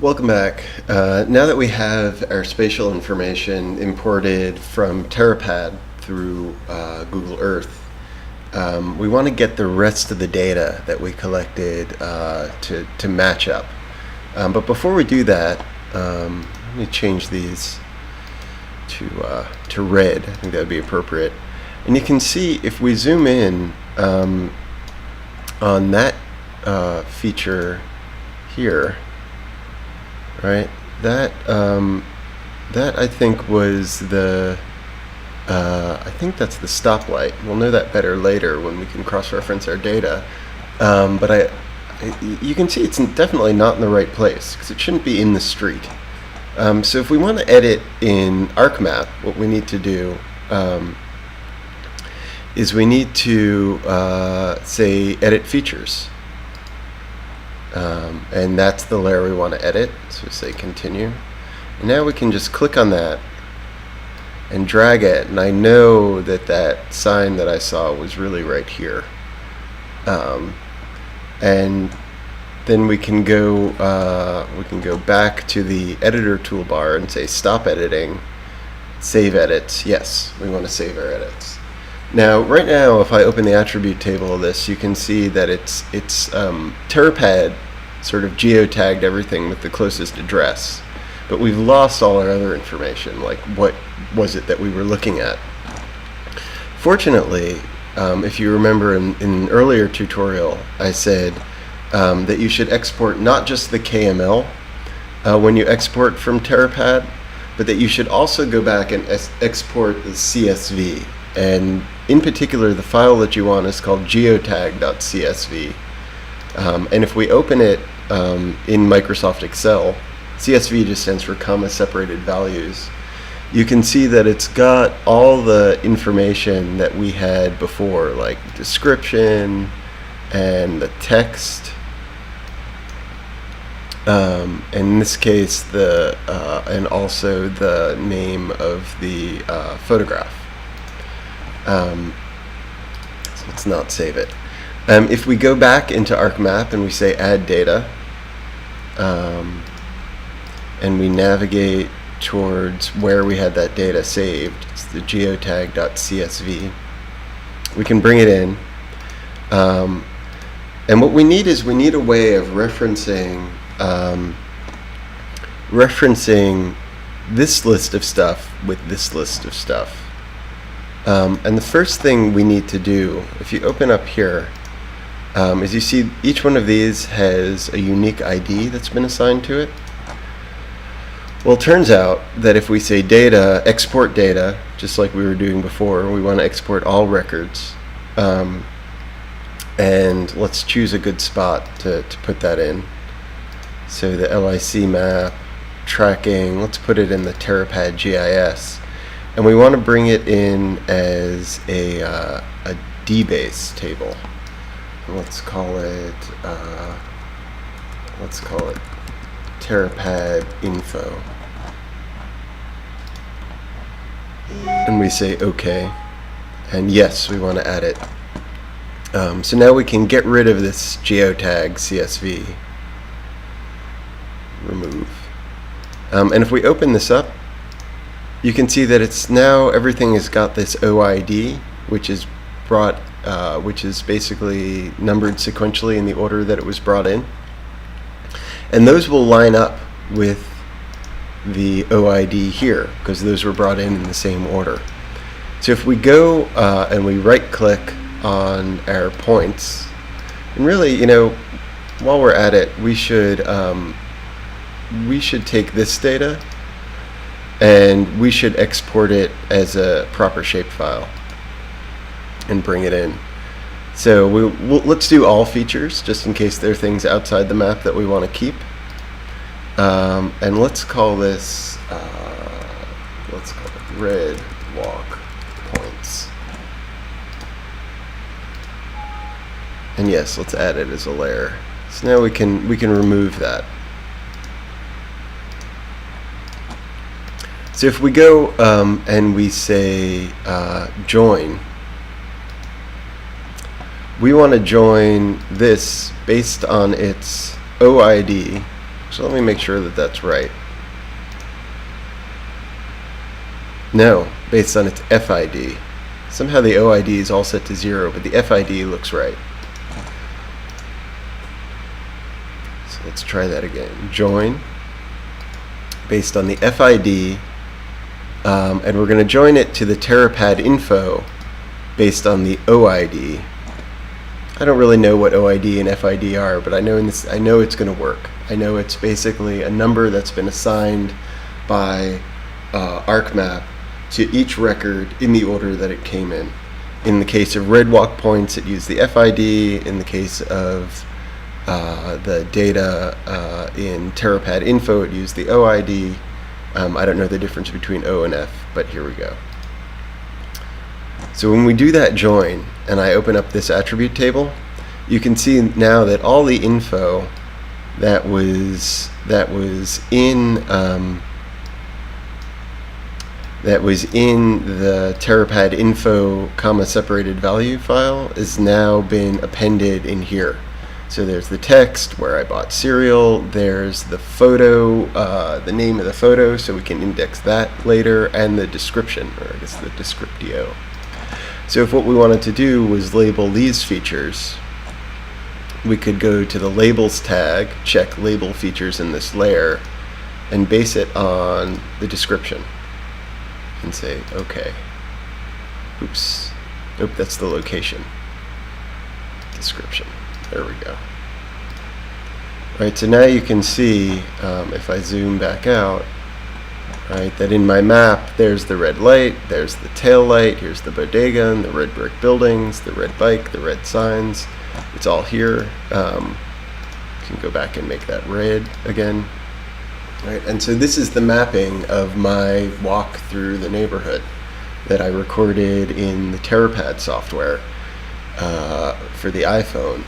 Welcome back. Now that we have our spatial information imported from Terrapad through Google Earth, we want to get the rest of the data that we collected to match up. But before we do that, let me change these to red. I think that would be appropriate. And you can see if we zoom in on that feature here, right? That I think was the I think that's the stoplight. We'll know that better later when we can cross-reference our data. But you can see it's definitely not in the right place because it shouldn't be in the street. So if we want to edit in ArcMap, what we need to do is we need to say edit features. And that's the layer we want to edit, so say continue. And now we can just click on that and drag it, and I know that that sign that I saw was really right here. And then we can go back to the editor toolbar and say stop editing, save edits. Yes, we want to save our edits. Now, right now, if I open the attribute table of this, you can see that it's Terrapad sort of geotagged everything with the closest address, but we've lost all our other information, like what was it that we were looking at. Fortunately, if you remember in an earlier tutorial, I said that you should export not just the KML when you export from Terrapad, but that you should also go back and export the CSV. And in particular, the file that you want is called geotag.csv. And if we open it in Microsoft Excel, CSV just stands for comma separated values. You can see that it's got all the information that we had before, like description and the text. And in this case, and also the name of the photograph. So let's not save it. If we go back into ArcMap and we say add data, and we navigate towards where we had that data saved, it's the geotag.csv, we can bring it in. And what we need is we need a way of referencing this list of stuff with this list of stuff. And the first thing we need to do, if you open up here, is you see each one of these has a unique ID that's been assigned to it. Well, it turns out that if we say data, export data, just like we were doing before, we want to export all records. And let's choose a good spot to put that in. So the LIC map, tracking, let's put it in the Terrapad GIS. And we want to bring it in as a DBase table. Let's call it Terrapad info. And we say OK. And yes, we want to add it. So now we can get rid of this geotag CSV. Remove. And if we open this up, you can see that it's now everything has got this OID, which is basically numbered sequentially in the order that it was brought in, and those will line up with the OID here because those were brought in the same order. So if we go and we right-click on our points, and really, while we're at it, we should take this data and we should export it as a proper shapefile and bring it in. So let's do all features just in case there are things outside the map that we want to keep. And let's call this red walk points. And yes, let's add it as a layer. So now we can remove that. So if we go and we say join, we want to join this based on its OID So let me make sure that that's right. No, based on its FID. Somehow the OID is all set to 0, but the FID looks right. So let's try that again. Join based on the FID, and we're going to join it to the Terrapad info based on the OID. I don't really know what OID and FID are, but I know it's going to work. I know it's basically a number that's been assigned by ArcMap to each record in the order that it came in. In the case of red walk points, it used the FID. In the case of the data in Terrapad info, it used the OID. I don't know the difference between O and F, but here we go. So when we do that join, and I open up this attribute table, you can see now that all the info that was in the Terrapad info comma separated value file is now been appended in here. So there's the text where I bought cereal, there's the photo, the name of the photo, so we can index that later, and the description, or I guess the descriptio. So if what we wanted to do was label these features, we could go to the labels tag, check label features in this layer, and base it on the description. And say, okay. Oops. Nope, that's the location. Description. There we go. Alright, so now you can see, if I zoom back out, right, that in my map, there's the red light, there's the tail light, here's the bodega, and the red brick buildings, the red bike, the red signs. It's all here. You can go back and make that red again. Right, and so this is the mapping of my walk through the neighborhood that I recorded in the Terrapad software for the iPhone.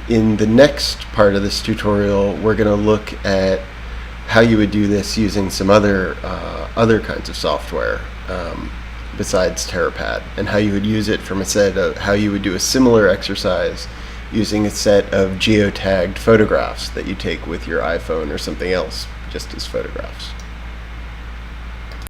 In the next part of this tutorial, we're going to look at how you would do this using some other kinds of software besides Terrapad, and how you would use it from a set of how you would do a similar exercise using a set of geotagged photographs that you take with your iPhone or something else, just as photographs.